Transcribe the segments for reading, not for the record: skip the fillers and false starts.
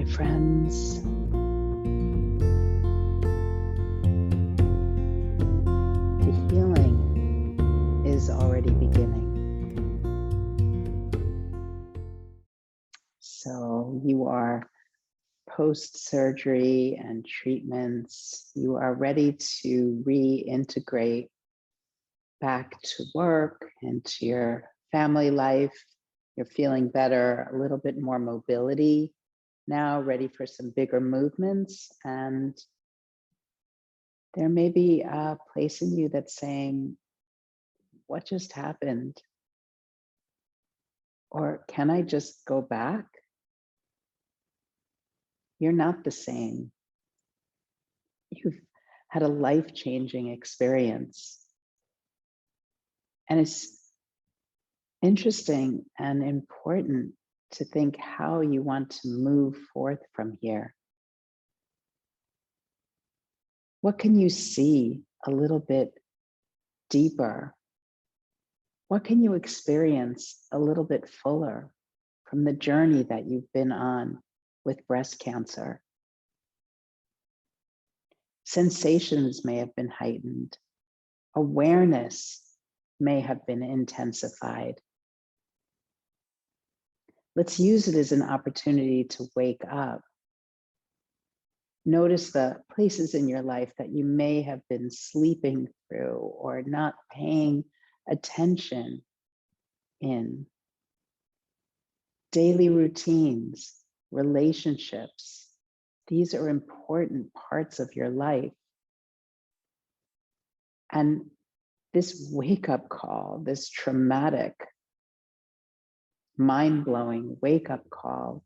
my friends. The healing is already beginning. So you are post-surgery and treatments. You are ready to reintegrate back to work, into your family life. You're feeling better, a little bit more mobility now, ready for some bigger movements. And there may be a place in you that's saying, what just happened? Or can I just go back? You're not the same. You've had a life-changing experience. And it's interesting and important to think how you want to move forth from here. What can you see a little bit deeper? What can you experience a little bit fuller from the journey that you've been on with breast cancer? Sensations may have been heightened. Awareness may have been intensified. Let's use it as an opportunity to wake up. Notice the places in your life that you may have been sleeping through or not paying attention in. Daily routines, relationships, these are important parts of your life. And this wake-up call, this traumatic, mind-blowing wake-up call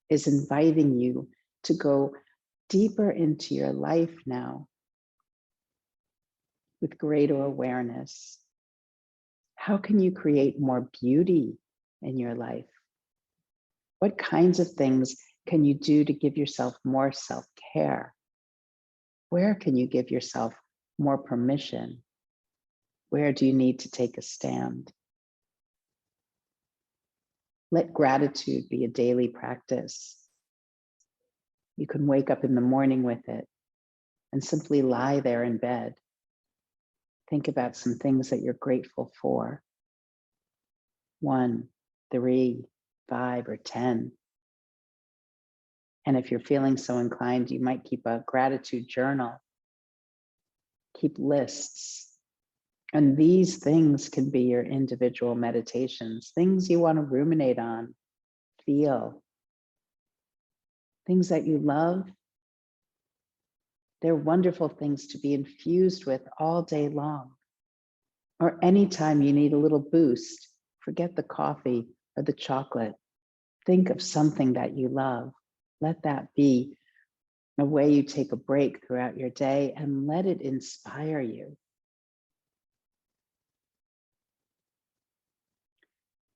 is inviting you to go deeper into your life now with greater awareness. How can you create more beauty in your life? What kinds of things can you do to give yourself more self-care? Where can you give yourself more permission? Where do you need to take a stand? Let gratitude be a daily practice. You can wake up in the morning with it and simply lie there in bed. Think about some things that you're grateful for. 1, 3, 5, or 10. And if you're feeling so inclined, you might keep a gratitude journal. Keep lists. And these things can be your individual meditations, things you want to ruminate on, feel. Things that you love. They're wonderful things to be infused with all day long. Or anytime you need a little boost, forget the coffee or the chocolate. Think of something that you love. Let that be a way you take a break throughout your day and let it inspire you.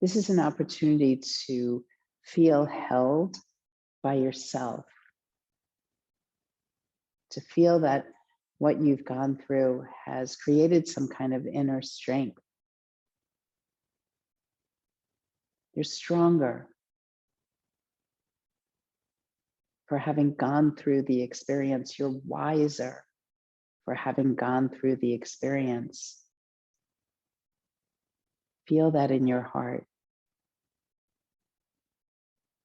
This is an opportunity to feel held by yourself, to feel that what you've gone through has created some kind of inner strength. You're stronger for having gone through the experience. You're wiser for having gone through the experience. Feel that in your heart,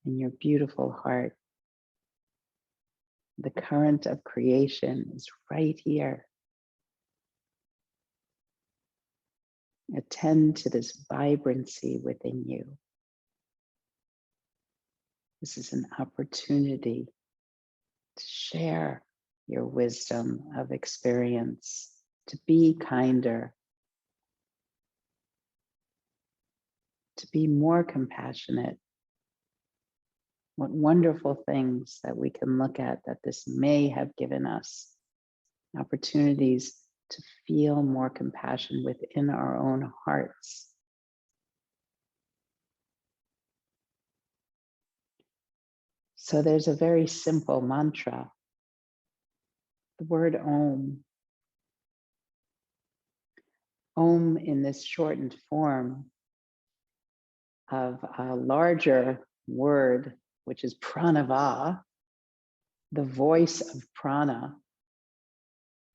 in your beautiful heart. The current of creation is right here. Attend to this vibrancy within you. This is an opportunity to share your wisdom of experience, to be kinder, to be more compassionate. What wonderful things that we can look at that this may have given us, opportunities to feel more compassion within our own hearts. So there's a very simple mantra, the word Om. Om in this shortened form of a larger word which is pranava, the voice of prana.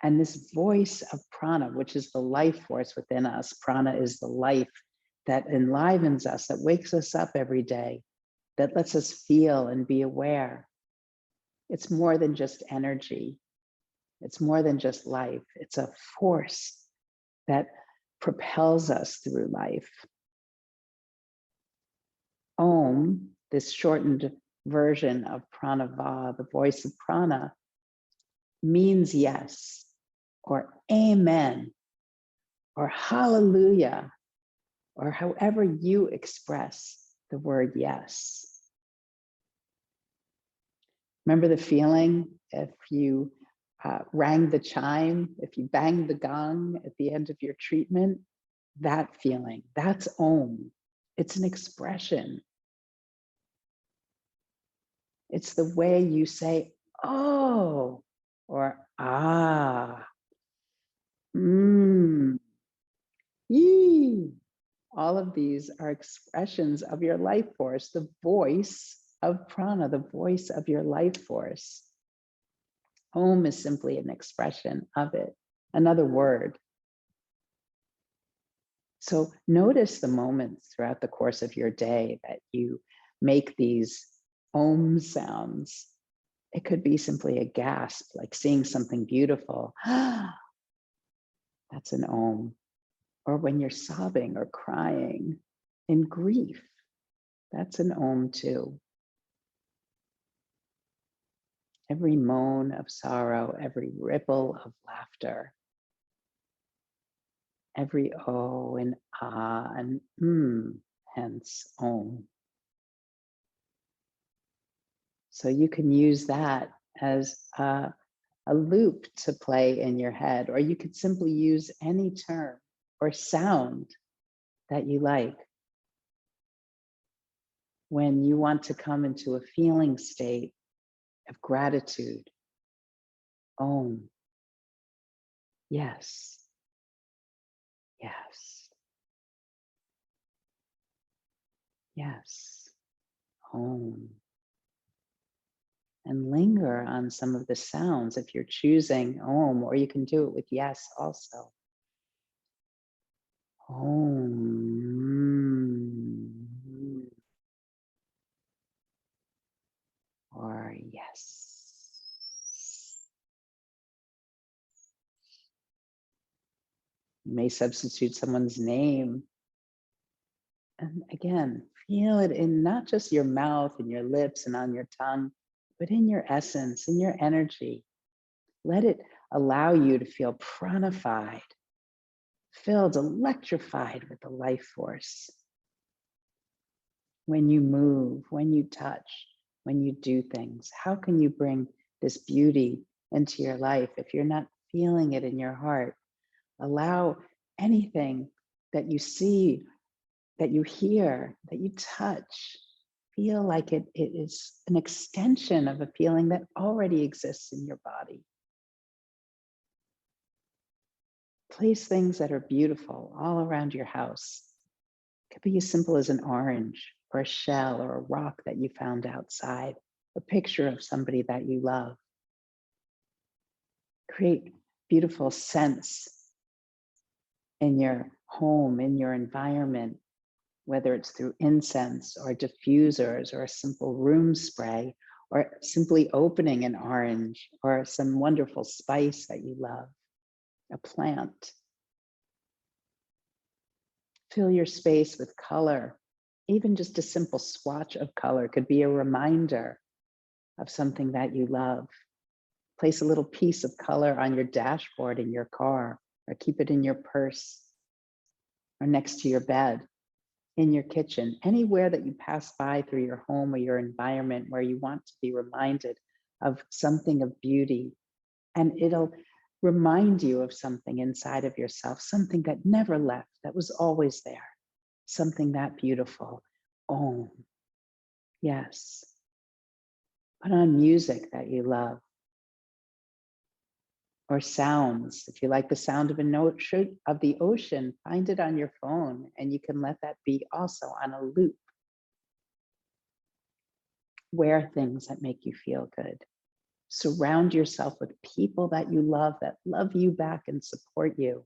And this voice of prana, which is the life force within us, prana is the life that enlivens us, that wakes us up every day, that lets us feel and be aware. It's more than just energy. It's more than just life. It's a force that propels us through life. Om, this shortened version of pranava, the voice of prana, means yes, or amen, or hallelujah, or however you express the word yes. Remember the feeling if you rang the chime, if you banged the gong at the end of your treatment, that feeling, that's Om. It's an expression. It's the way you say, oh, or ah, yee. All of these are expressions of your life force, the voice of prana, the voice of your life force. Om is simply an expression of it, another word. So notice the moments throughout the course of your day that you make these Om sounds. It could be simply a gasp, like seeing something beautiful. That's an Om. Or when you're sobbing or crying in grief, that's an Om too. Every moan of sorrow, every ripple of laughter, every oh and ah and hence Om. So you can use that as a loop to play in your head, or you could simply use any term or sound that you like. When you want to come into a feeling state of gratitude, Om, yes, yes, yes, Om. And linger on some of the sounds if you're choosing Om, or you can do it with yes also. Om. Or yes. You may substitute someone's name. And again, feel it in not just your mouth and your lips and on your tongue, but in your essence, in your energy. Let it allow you to feel pranified, filled, electrified with the life force. When you move, when you touch, when you do things, how can you bring this beauty into your life if you're not feeling it in your heart? Allow anything that you see, that you hear, that you touch, feel like it is an extension of a feeling that already exists in your body. Place things that are beautiful all around your house. It could be as simple as an orange or a shell or a rock that you found outside, a picture of somebody that you love. Create beautiful scents in your home, in your environment, whether it's through incense or diffusers or a simple room spray, or simply opening an orange or some wonderful spice that you love, a plant. Fill your space with color. Even just a simple swatch of color could be a reminder of something that you love. Place a little piece of color on your dashboard in your car, or keep it in your purse, or next to your bed, in your kitchen, anywhere that you pass by through your home or your environment where you want to be reminded of something of beauty. And it'll remind you of something inside of yourself, something that never left, that was always there, something that beautiful. Om. Yes. Put on music that you love, or sounds. If you like the sound of the ocean, find it on your phone and you can let that be also on a loop. Wear things that make you feel good. Surround yourself with people that love you back and support you.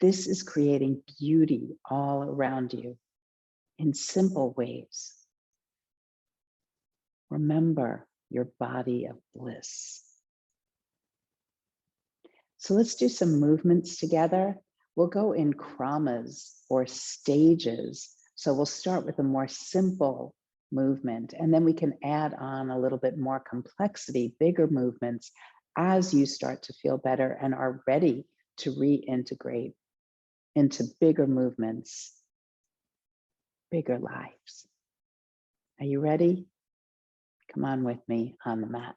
This is creating beauty all around you in simple ways. Remember your body of bliss. So let's do some movements together. We'll go in kramas or stages. So we'll start with a more simple movement, and then we can add on a little bit more complexity, bigger movements as you start to feel better and are ready to reintegrate into bigger movements, bigger lives. Are you ready? Come on with me on the mat.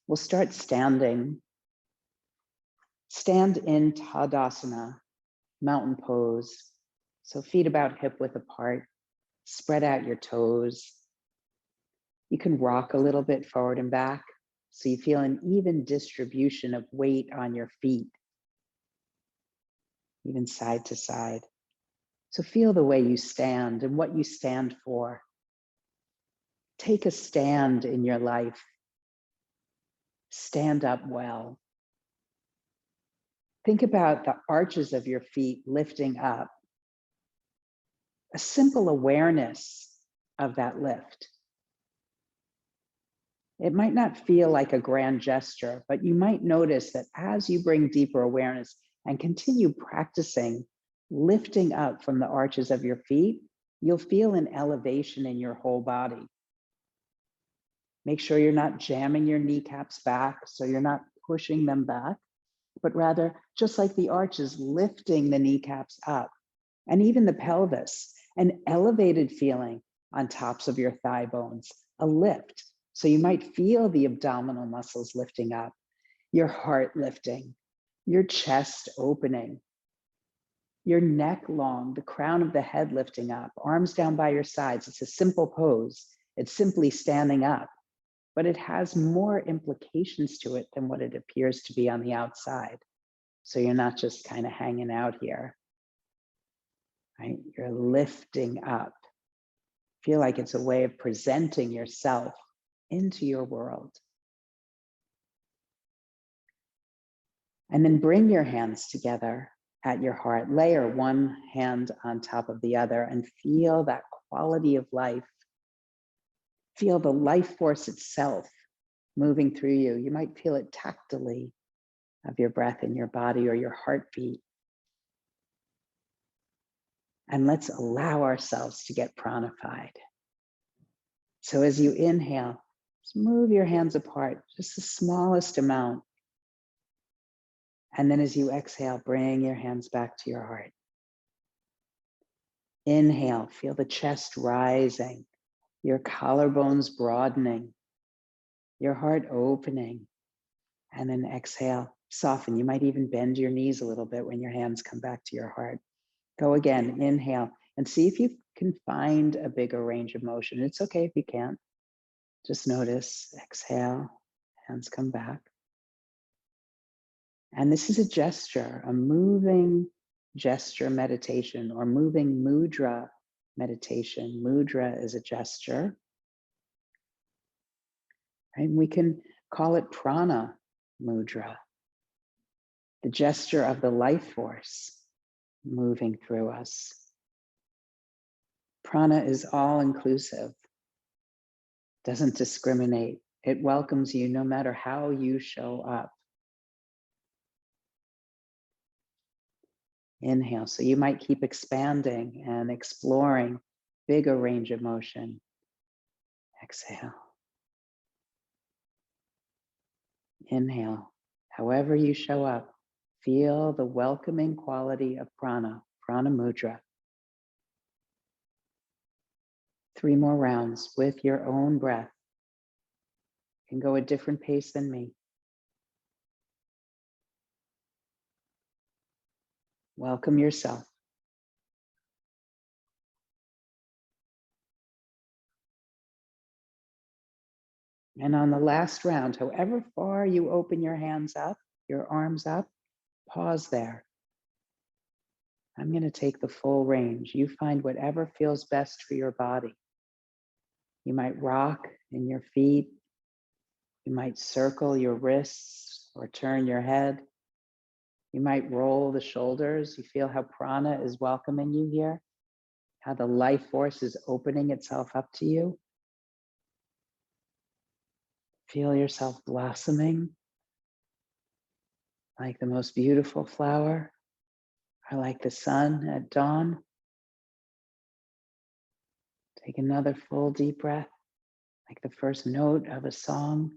We'll start standing. Stand in Tadasana, mountain pose. So feet about hip width apart. Spread out your toes. You can rock a little bit forward and back so you feel an even distribution of weight on your feet, even side to side. So feel the way you stand and what you stand for. Take a stand in your life. Stand up well. Think about the arches of your feet lifting up. A simple awareness of that lift. It might not feel like a grand gesture, but you might notice that as you bring deeper awareness and continue practicing lifting up from the arches of your feet, you'll feel an elevation in your whole body. Make sure you're not jamming your kneecaps back, so you're not pushing them back, but rather, just like the arches, lifting the kneecaps up, and even the pelvis, an elevated feeling on tops of your thigh bones, a lift. So you might feel the abdominal muscles lifting up, your heart lifting, your chest opening, your neck long, the crown of the head lifting up, arms down by your sides. It's a simple pose. It's simply standing up, but it has more implications to it than what it appears to be on the outside. So you're not just kind of hanging out here, right? You're lifting up. Feel like it's a way of presenting yourself into your world. And then bring your hands together at your heart. Layer one hand on top of the other and feel that quality of life. Feel the life force itself moving through you. You might feel it tactily of your breath in your body or your heartbeat. And let's allow ourselves to get pranified. So as you inhale, just move your hands apart, just the smallest amount. And then as you exhale, bring your hands back to your heart. Inhale, feel the chest rising, your collarbones broadening, your heart opening. And then exhale, soften. You might even bend your knees a little bit when your hands come back to your heart. Go again, inhale, and see if you can find a bigger range of motion. It's okay if you can't. Just notice, exhale, hands come back. And this is a gesture, a moving gesture meditation or moving mudra meditation. Mudra is a gesture. And we can call it prana mudra, the gesture of the life force moving through us. Prana is all inclusive, doesn't discriminate. It welcomes you no matter how you show up. Inhale, so you might keep expanding and exploring bigger range of motion. Exhale. Inhale, however you show up, feel the welcoming quality of prana, prana mudra. 3 more rounds with your own breath. You can go a different pace than me. Welcome yourself. And on the last round, however far you open your hands up, your arms up, pause there. I'm going to take the full range. You find whatever feels best for your body. You might rock in your feet. You might circle your wrists or turn your head. You might roll the shoulders. You feel how prana is welcoming you here, how the life force is opening itself up to you. Feel yourself blossoming like the most beautiful flower, or like the sun at dawn. Take another full deep breath, like the first note of a song.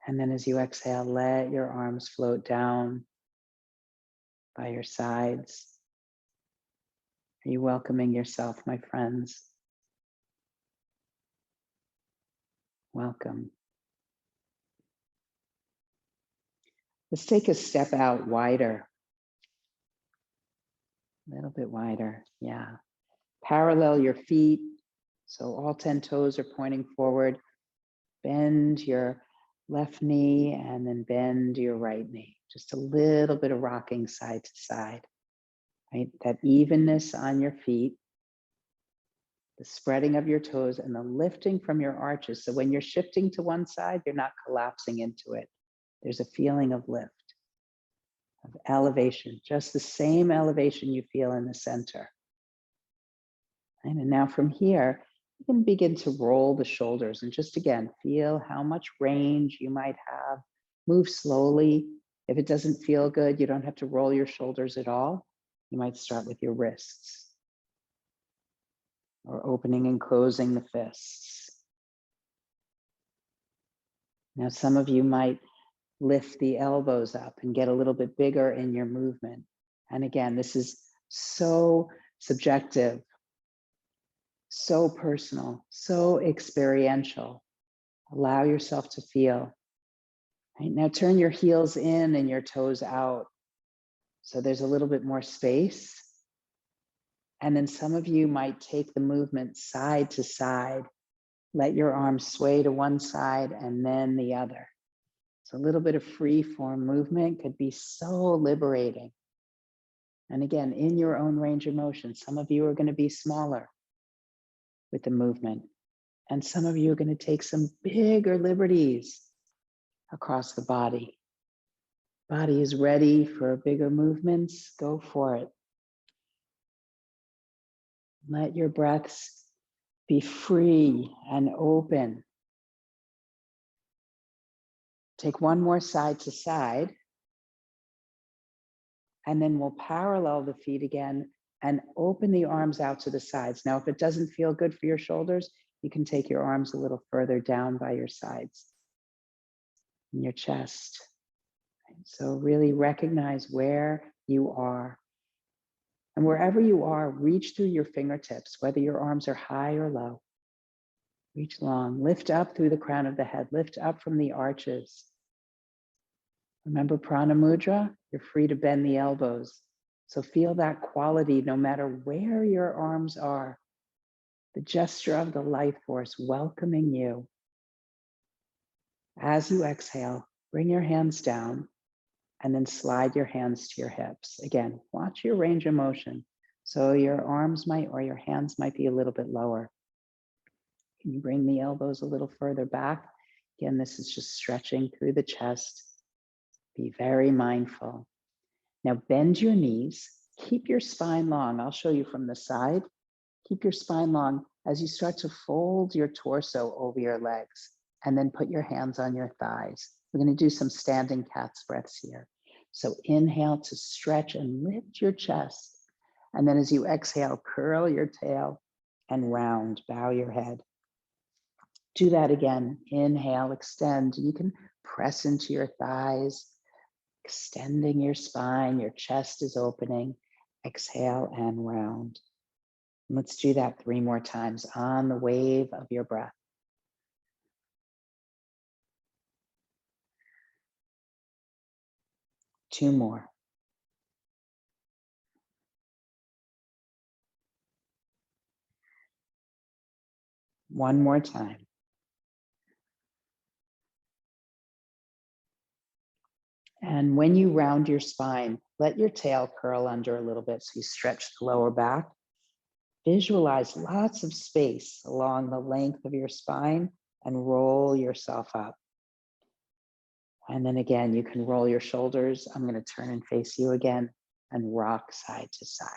And then as you exhale, let your arms float down by your sides. Are you welcoming yourself, my friends? Welcome. Let's take a step out wider. A little bit wider, yeah. Parallel your feet, so all 10 toes are pointing forward. Bend your left knee and then bend your right knee. Just a little bit of rocking side to side, right? That evenness on your feet, the spreading of your toes and the lifting from your arches. So when you're shifting to one side, you're not collapsing into it. There's a feeling of lift, of elevation, just the same elevation you feel in the center. And now from here, you can begin to roll the shoulders and just again, feel how much range you might have. Move slowly. If it doesn't feel good, you don't have to roll your shoulders at all. You might start with your wrists or opening and closing the fists. Now, some of you might lift the elbows up and get a little bit bigger in your movement. And again, this is so subjective, so personal, so experiential. Allow yourself to feel. Right? Now turn your heels in and your toes out. So there's a little bit more space. And then some of you might take the movement side to side. Let your arms sway to one side and then the other. So a little bit of free form movement could be so liberating. And again, in your own range of motion, some of you are going to be smaller with the movement. And some of you are going to take some bigger liberties across the body. Body is ready for bigger movements. Go for it. Let your breaths be free and open. Take one more side to side. And then we'll parallel the feet again and open the arms out to the sides. Now, if it doesn't feel good for your shoulders, you can take your arms a little further down by your sides and your chest. So really recognize where you are. And wherever you are, reach through your fingertips, whether your arms are high or low. Reach long, lift up through the crown of the head, lift up from the arches. Remember Prana Mudra? You're free to bend the elbows. So feel that quality no matter where your arms are. The gesture of the life force welcoming you. As you exhale, bring your hands down and then slide your hands to your hips. Again, watch your range of motion. So your arms might, or your hands might be a little bit lower. Can you bring the elbows a little further back? Again, this is just stretching through the chest. Be very mindful. Now bend your knees, keep your spine long. I'll show you from the side. Keep your spine long as you start to fold your torso over your legs and then put your hands on your thighs. We're going to do some standing cat's breaths here. So inhale to stretch and lift your chest. And then as you exhale, curl your tail and round, bow your head. Do that again. Inhale, extend. You can press into your thighs, extending your spine, your chest is opening. Exhale and round. Let's do that 3 more times on the wave of your breath. Two more. One more time. And when you round your spine, let your tail curl under a little bit so you stretch the lower back. Visualize lots of space along the length of your spine and roll yourself up. And then again, you can roll your shoulders. I'm going to turn and face you again and rock side to side.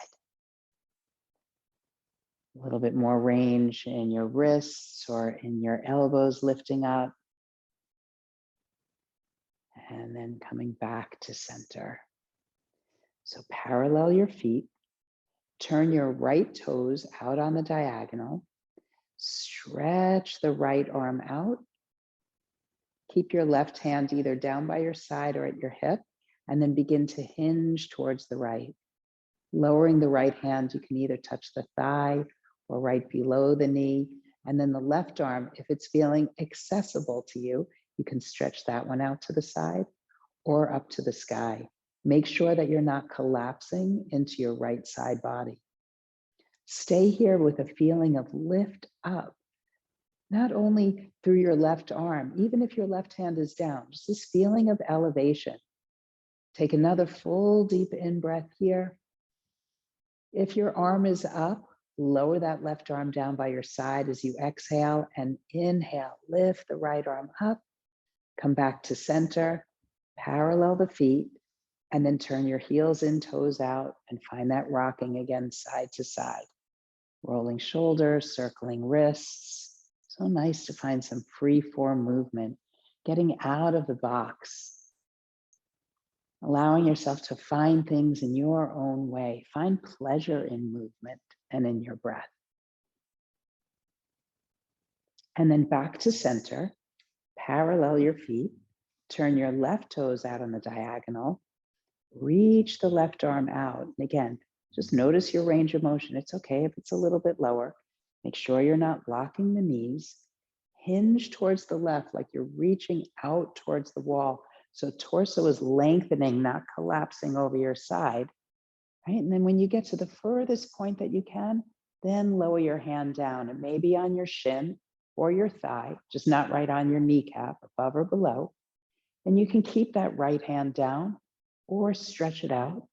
A little bit more range in your wrists or in your elbows lifting up. And then coming back to center. So parallel your feet. Turn your right toes out on the diagonal. Stretch the right arm out. Keep your left hand either down by your side or at your hip, and then begin to hinge towards the right. Lowering the right hand, you can either touch the thigh or right below the knee. And then the left arm, if it's feeling accessible to you, you can stretch that one out to the side or up to the sky. Make sure that you're not collapsing into your right side body. Stay here with a feeling of lift up, not only through your left arm, even if your left hand is down, just this feeling of elevation. Take another full deep in breath here. If your arm is up, lower that left arm down by your side as you exhale, and inhale, lift the right arm up, come back to center, parallel the feet, and then turn your heels in, toes out, and find that rocking again, side to side. Rolling shoulders, circling wrists. So nice to find some free form movement, getting out of the box, allowing yourself to find things in your own way. Find pleasure in movement and in your breath. And then back to center, parallel your feet, turn your left toes out on the diagonal, reach the left arm out. And again, just notice your range of motion. It's okay if it's a little bit lower. Make sure you're not blocking the knees. Hinge towards the left like you're reaching out towards the wall. So torso is lengthening, not collapsing over your side. Right? And then when you get to the furthest point that you can, then lower your hand down. It may be on your shin or your thigh, just not right on your kneecap, above or below. And you can keep that right hand down or stretch it out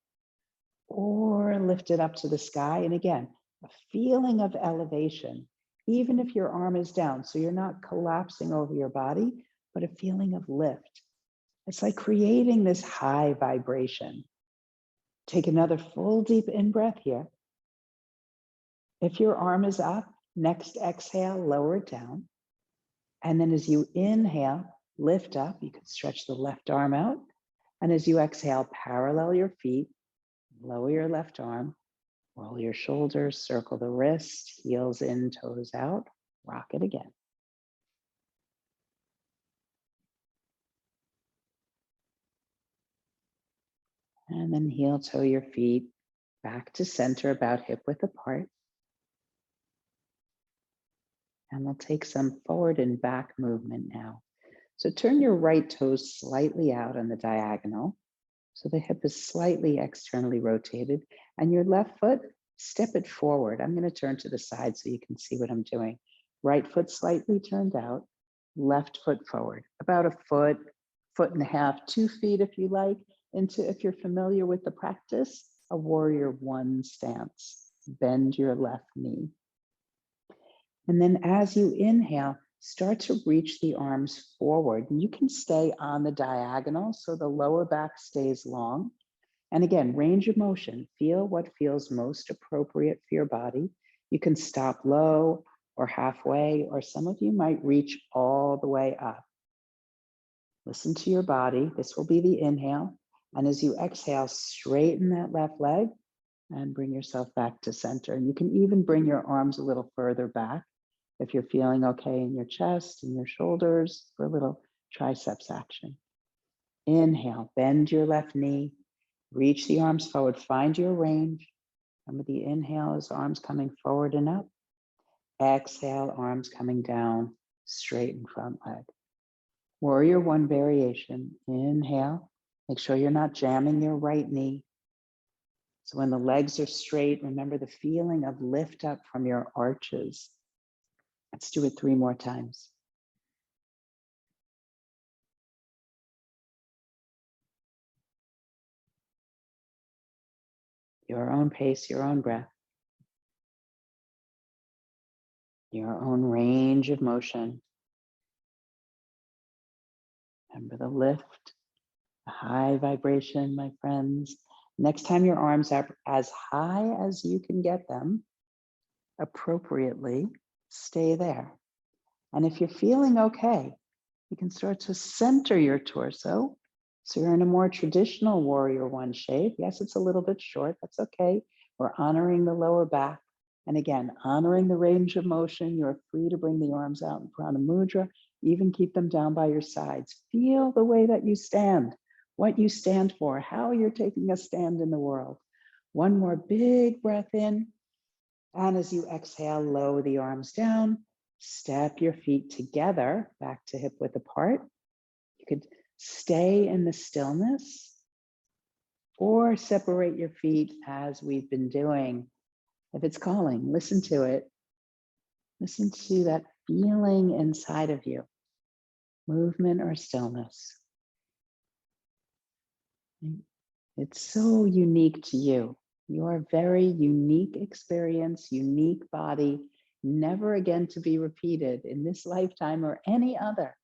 or lift it up to the sky. And again, a feeling of elevation, even if your arm is down. So you're not collapsing over your body, but a feeling of lift. It's like creating this high vibration. Take another full deep in breath here. If your arm is up, next exhale, lower it down. And then as you inhale, lift up. You can stretch the left arm out. And as you exhale, parallel your feet, lower your left arm, roll your shoulders, circle the wrist, heels in, toes out, rock it again. And then heel toe your feet back to center, about hip width apart. And we'll take some forward and back movement now. So turn your right toes slightly out on the diagonal. So the hip is slightly externally rotated, and your left foot, step it forward. I'm going to turn to the side so you can see what I'm doing. Right foot slightly turned out, left foot forward, about a foot, foot and a half, 2 feet if you like, into, if you're familiar with the practice, a warrior one stance. Bend your left knee. And then as you inhale, start to reach the arms forward. And you can stay on the diagonal so the lower back stays long. And again, range of motion. Feel what feels most appropriate for your body. You can stop low or halfway, or some of you might reach all the way up. Listen to your body. This will be the inhale. And as you exhale, straighten that left leg and bring yourself back to center. And you can even bring your arms a little further back if you're feeling okay in your chest and your shoulders, for a little triceps action. Inhale, bend your left knee, reach the arms forward, find your range. Remember, the inhale is arms coming forward and up. Exhale, arms coming down, straighten front leg. Warrior one variation. Inhale, make sure you're not jamming your right knee. So when the legs are straight, remember the feeling of lift up from your arches. Let's do it 3 more times. your own pace, your own breath, your own range of motion. Remember the lift, the high vibration, my friends. Next time your arms are as high as you can get them, appropriately, stay there. And if you're feeling okay, you can start to center your torso. So you're in a more traditional warrior one shape. Yes, it's a little bit short. That's okay. We're honoring the lower back. And again, honoring the range of motion. You're free to bring the arms out in Prana Mudra, even keep them down by your sides. Feel the way that you stand, what you stand for, how you're taking a stand in the world. One more big breath in. And as you exhale, lower the arms down, step your feet together, back to hip width apart. You could stay in the stillness or separate your feet as we've been doing. If it's calling, listen to it. Listen to that feeling inside of you, movement or stillness. It's so unique to you. Your very unique experience, unique body, never again to be repeated in this lifetime or any other.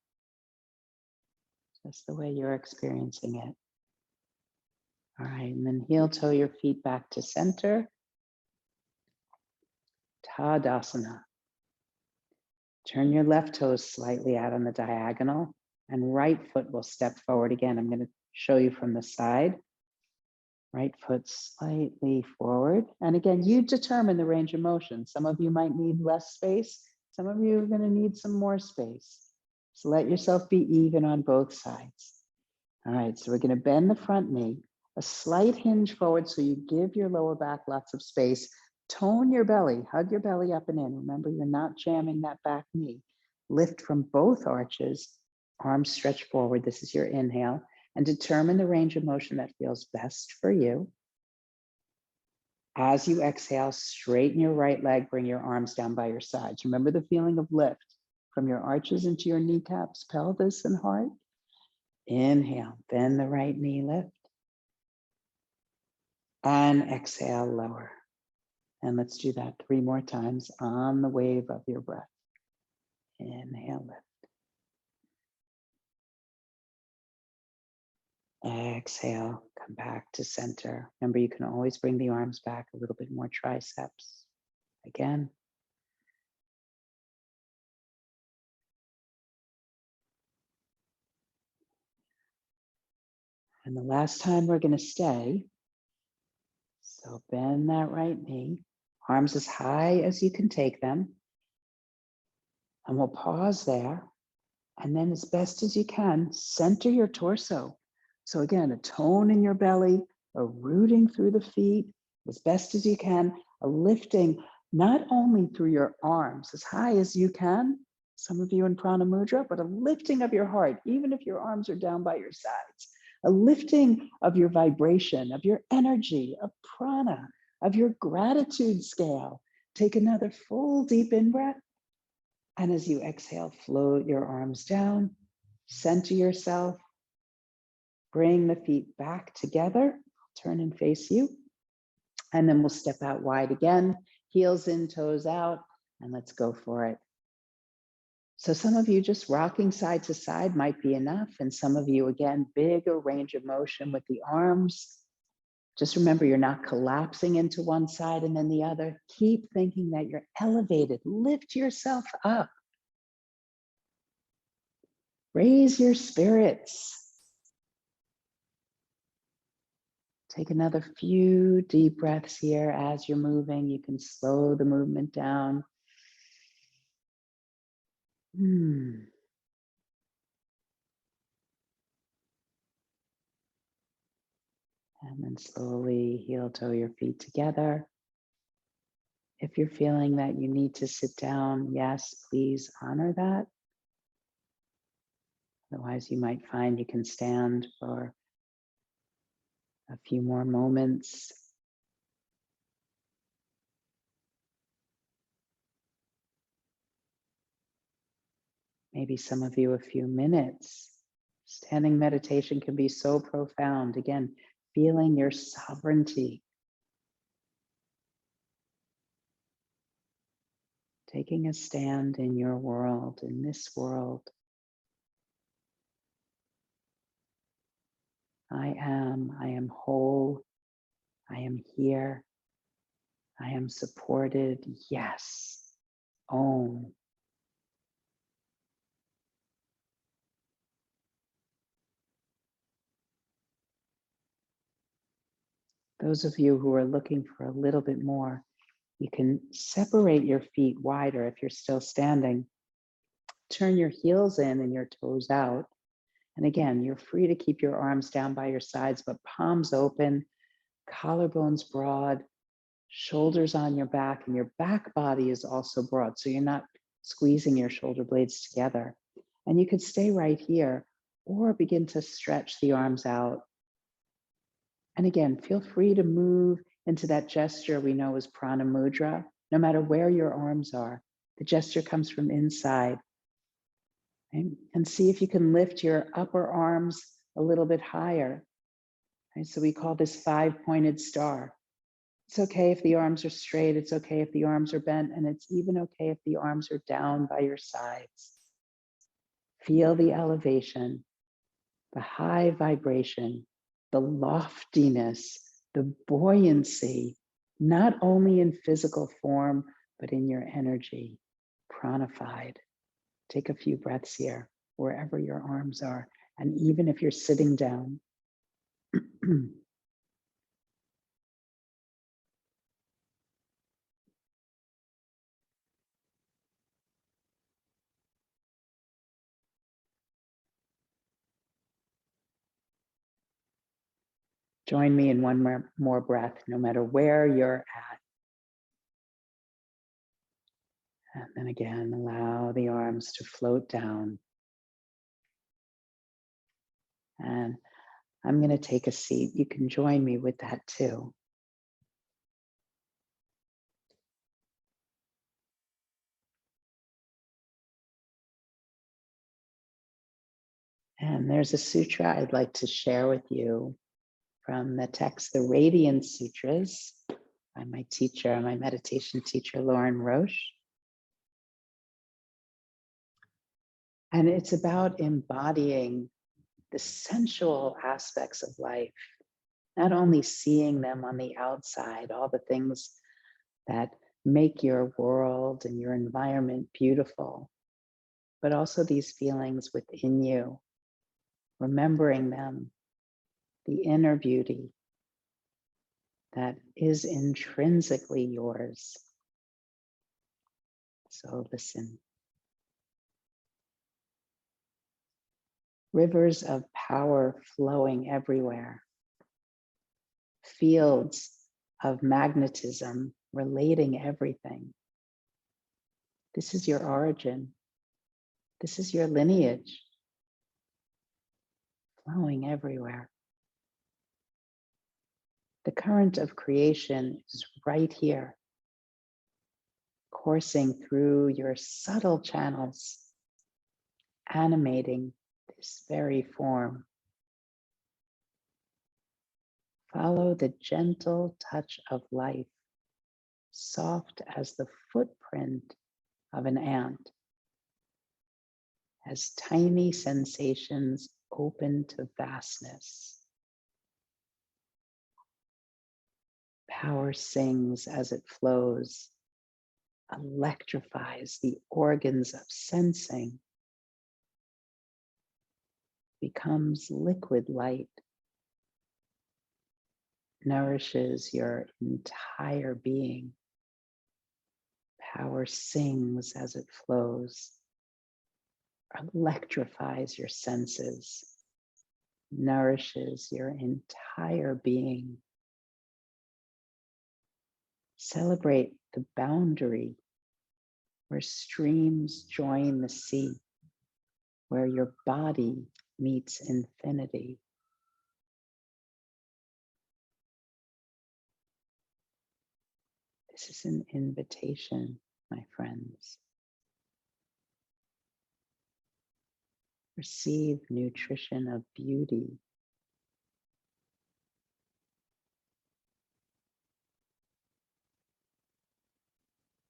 Just the way you're experiencing it. All right, and then heel toe your feet back to center. Tadasana. Turn your left toes slightly out on the diagonal and right foot will step forward again. I'm going to show you from the side. Right foot slightly forward. And again, you determine the range of motion. Some of you might need less space. Some of you are going to need some more space. So let yourself be even on both sides. All right, so we're going to bend the front knee, a slight hinge forward so you give your lower back lots of space. Tone your belly, hug your belly up and in. Remember, you're not jamming that back knee. Lift from both arches, arms stretch forward. This is your inhale. And determine the range of motion that feels best for you. As you exhale, straighten your right leg, bring your arms down by your sides. Remember the feeling of lift from your arches into your kneecaps, pelvis, and heart. Inhale, bend the right knee, lift. And exhale, lower. And let's do that 3 more times on the wave of your breath. Inhale, lift. Exhale, come back to center. Remember, you can always bring the arms back, a little bit more triceps. Again. And the last time we're going to stay. So bend that right knee, arms as high as you can take them. And we'll pause there. And then as best as you can, center your torso. So again, a tone in your belly, a rooting through the feet, as best as you can, a lifting not only through your arms as high as you can, some of you in Prana Mudra, but a lifting of your heart, even if your arms are down by your sides, a lifting of your vibration, of your energy, of prana, of your gratitude scale. Take another full deep in-breath. And as you exhale, float your arms down, center yourself, bring the feet back together, turn and face you. And then we'll step out wide again, heels in, toes out, and let's go for it. So some of you just rocking side to side might be enough. And some of you, again, bigger range of motion with the arms. Just remember, you're not collapsing into one side and then the other. Keep thinking that you're elevated. Lift yourself up. Raise your spirits. Take another few deep breaths here as you're moving. You can slow the movement down. And then slowly heel toe your feet together. If you're feeling that you need to sit down, yes, please honor that. Otherwise, you might find you can stand for a few more moments. Maybe some of you a few minutes. Standing meditation can be so profound. Again, feeling your sovereignty, taking a stand in your world, in this world. I am whole, I am here, I am supported. Yes, Om. Those of you who are looking for a little bit more, you can separate your feet wider if you're still standing. Turn your heels in and your toes out. And again, you're free to keep your arms down by your sides, but palms open, collarbones broad, shoulders on your back, and your back body is also broad. So you're not squeezing your shoulder blades together. And you could stay right here or begin to stretch the arms out. And again, feel free to move into that gesture we know as prana mudra, no matter where your arms are. The gesture comes from inside. Right? And see if you can lift your upper arms a little bit higher. Right? So we call this 5-pointed star. It's okay if the arms are straight. It's okay if the arms are bent. And it's even okay if the arms are down by your sides. Feel the elevation, the high vibration, the loftiness, the buoyancy, not only in physical form, but in your energy, pranified. Take a few breaths here, wherever your arms are. And even if you're sitting down, join me in one more breath, no matter where you're at. And then again, allow the arms to float down. And I'm going to take a seat. You can join me with that too. And there's a sutra I'd like to share with you from the text, the Radiance Sutras, by my teacher, my meditation teacher, Lauren Roche. And it's about embodying the sensual aspects of life, not only seeing them on the outside, all the things that make your world and your environment beautiful, but also these feelings within you, remembering them, the inner beauty that is intrinsically yours. So listen. Rivers of power flowing everywhere. Fields of magnetism relating everything. This is your origin. This is your lineage. Flowing everywhere. The current of creation is right here, coursing through your subtle channels, animating this very form. Follow the gentle touch of life, soft as the footprint of an ant, as tiny sensations open to vastness. Power sings as it flows, electrifies the organs of sensing, becomes liquid light, nourishes your entire being. Power sings as it flows, electrifies your senses, nourishes your entire being. Celebrate the boundary where streams join the sea, where your body meets infinity. This is an invitation, my friends. Receive nutrition of beauty.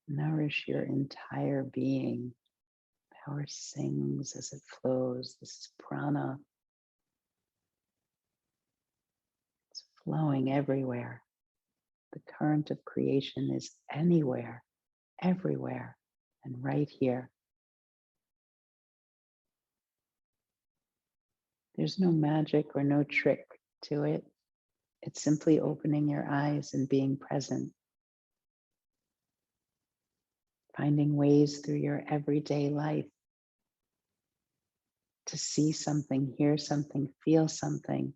Nourish your entire being. Power sings as it flows. This is prana. It's flowing everywhere. The current of creation is anywhere, everywhere, and right here. There's no magic or no trick to it. It's simply opening your eyes and being present, finding ways through your everyday life to see something, hear something, feel something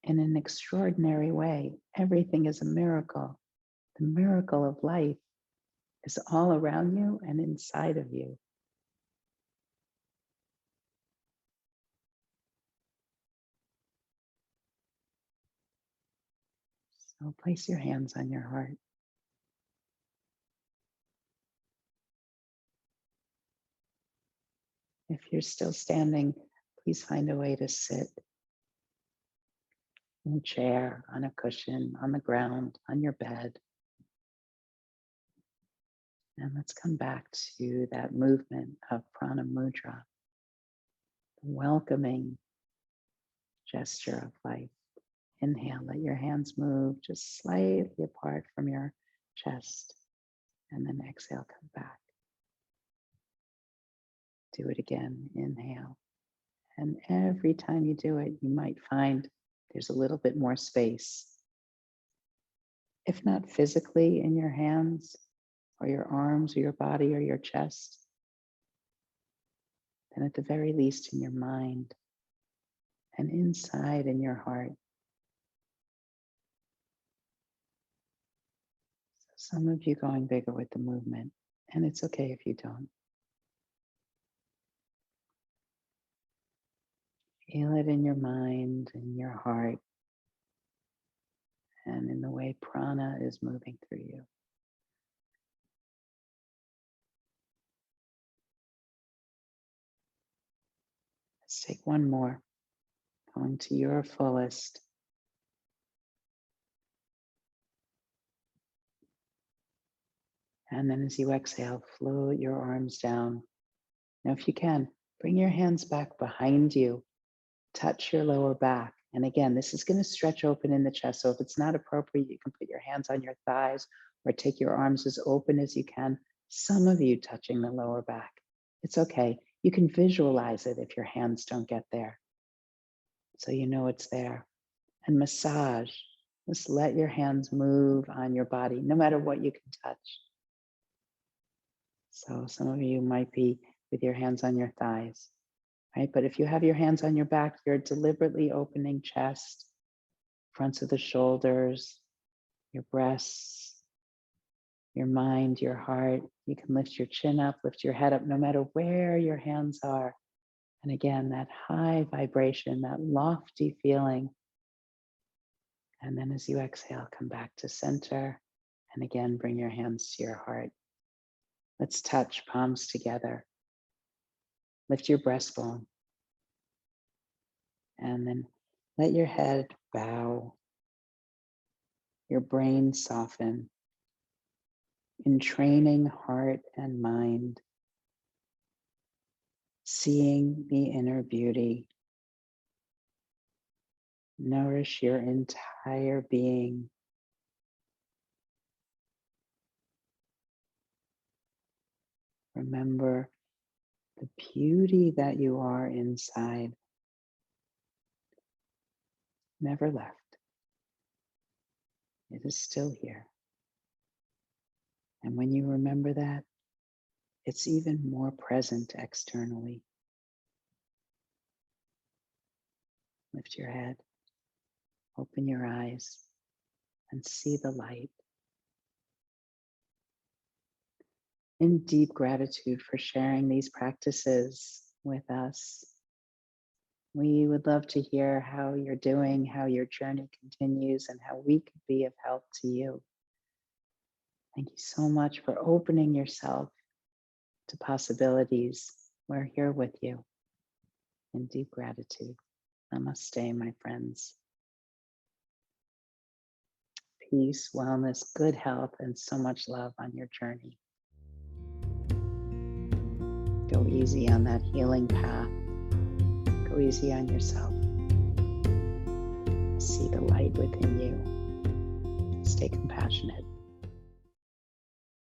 in an extraordinary way. Everything is a miracle. The miracle of life is all around you and inside of you. So place your hands on your heart. If you're still standing, please find a way to sit in a chair, on a cushion, on the ground, on your bed. And let's come back to that movement of prana mudra, the welcoming gesture of life. Inhale, let your hands move just slightly apart from your chest. And then exhale, come back. Do it again, inhale. And every time you do it, you might find there's a little bit more space. If not physically in your hands or your arms or your body or your chest, then at the very least in your mind and inside in your heart. So some of you going bigger with the movement, and it's okay if you don't. Feel it in your mind, in your heart, and in the way prana is moving through you. Let's take one more, going to your fullest. And then as you exhale, float your arms down. Now, if you can, bring your hands back behind you, touch your lower back. And again, this is going to stretch open in the chest. So if it's not appropriate, you can put your hands on your thighs or take your arms as open as you can. Some of you touching the lower back. It's okay. You can visualize it if your hands don't get there, so you know it's there. And massage. Just let your hands move on your body, no matter what you can touch. So some of you might be with your hands on your thighs, right? But if you have your hands on your back, you're deliberately opening chest, fronts of the shoulders, your breasts, your mind, your heart. You can lift your chin up, lift your head up, no matter where your hands are. And again, that high vibration, that lofty feeling. And then as you exhale, come back to center. And again, bring your hands to your heart. Let's touch palms together. Lift your breastbone. And then let your head bow, your brain soften, entraining heart and mind, seeing the inner beauty. Nourish your entire being. Remember the beauty that you are inside. Never left. It is still here. And when you remember that, it's even more present externally. Lift your head, open your eyes, and see the light. In deep gratitude for sharing these practices with us. We would love to hear how you're doing, how your journey continues, and how we could be of help to you. Thank you so much for opening yourself to possibilities. We're here with you in deep gratitude. Namaste, my friends. Peace, wellness, good health, and so much love on your journey. easy on that healing path. Go easy on yourself. See the light within you. Stay compassionate.